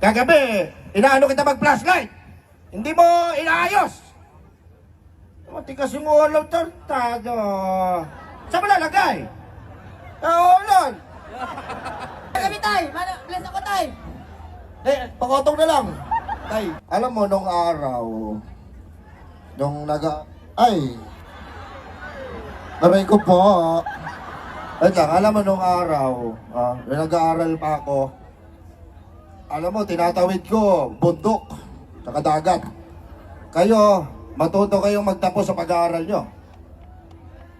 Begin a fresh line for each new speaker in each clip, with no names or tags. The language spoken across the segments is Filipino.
Kagabi, inaano kita mag-flashlight. Hindi mo inaayos. Matikas yung ulo, tartado. Saan mo lalagay? Ulol.
Kagabi, tay! Bless ako, tay!
Pakotong na lang. Tay, alam mo, nung araw, nung aray ko po. Wait lang, alam mo, nung araw, nung nag-aaral pa ako, alam mo, tinatawid ko, bundok, saka dagat. Kayo, matuto kayong magtapos sa pag-aaral nyo.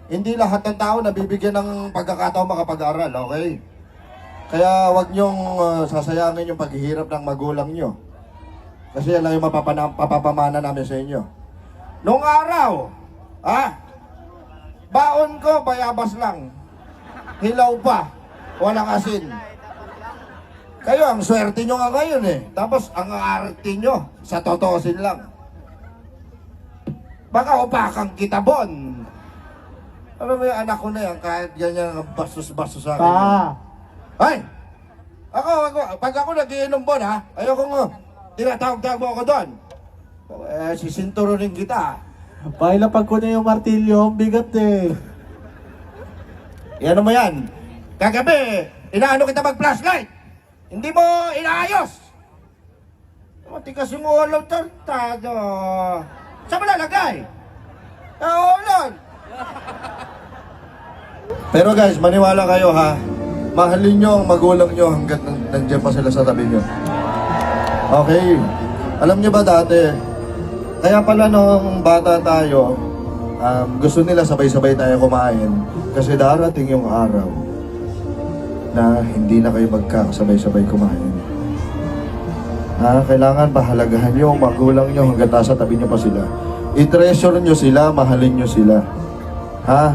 Hindi lahat ng tao nabibigyan ng pagkakataon makapag-aaral, okay? Kaya wag nyong sasayangin yung paghihirap ng magulang nyo. Kasi yan lang yung mapapamana namin sa inyo. Nung araw, baon ko, bayabas lang. Hilaw pa, walang asin. Kayo, ang swerte nyo nga ngayon eh. Tapos, ang arte nyo, sa totosin lang. Baka upakang kita, Bon. Ano mo yung anak ko na yan, kahit ganyan bastos-bastos sa akin. Ay! Ako, pag ako nagiinom, Bon, ha? Ayoko nga, tinatawag-tawag mo ako doon. Sisinturo rin kita.
Pailapag ko na yung martilyo, ang bigat eh.
Yan mo yan. Kagabi, inaano kita mag-flashlight. Hindi mo inaayos. Matikas yung ulo, tartado. Saan mo lalagay? Ulol. Pero guys, maniwala kayo ha. Mahalin nyo ang magulang nyo hanggat nandiyan pa sila sa tabi nyo. Okay. Alam nyo ba dati, kaya pala nung bata tayo, gusto nila sabay-sabay tayo kumain. Kasi darating yung araw na hindi na kayo magkakasabay-sabay kumain. Kailangan pahalagahan nyo ang magulang nyo hanggang nasa tabi nyo pa sila. I-treasure nyo sila, mahalin nyo sila. Ha?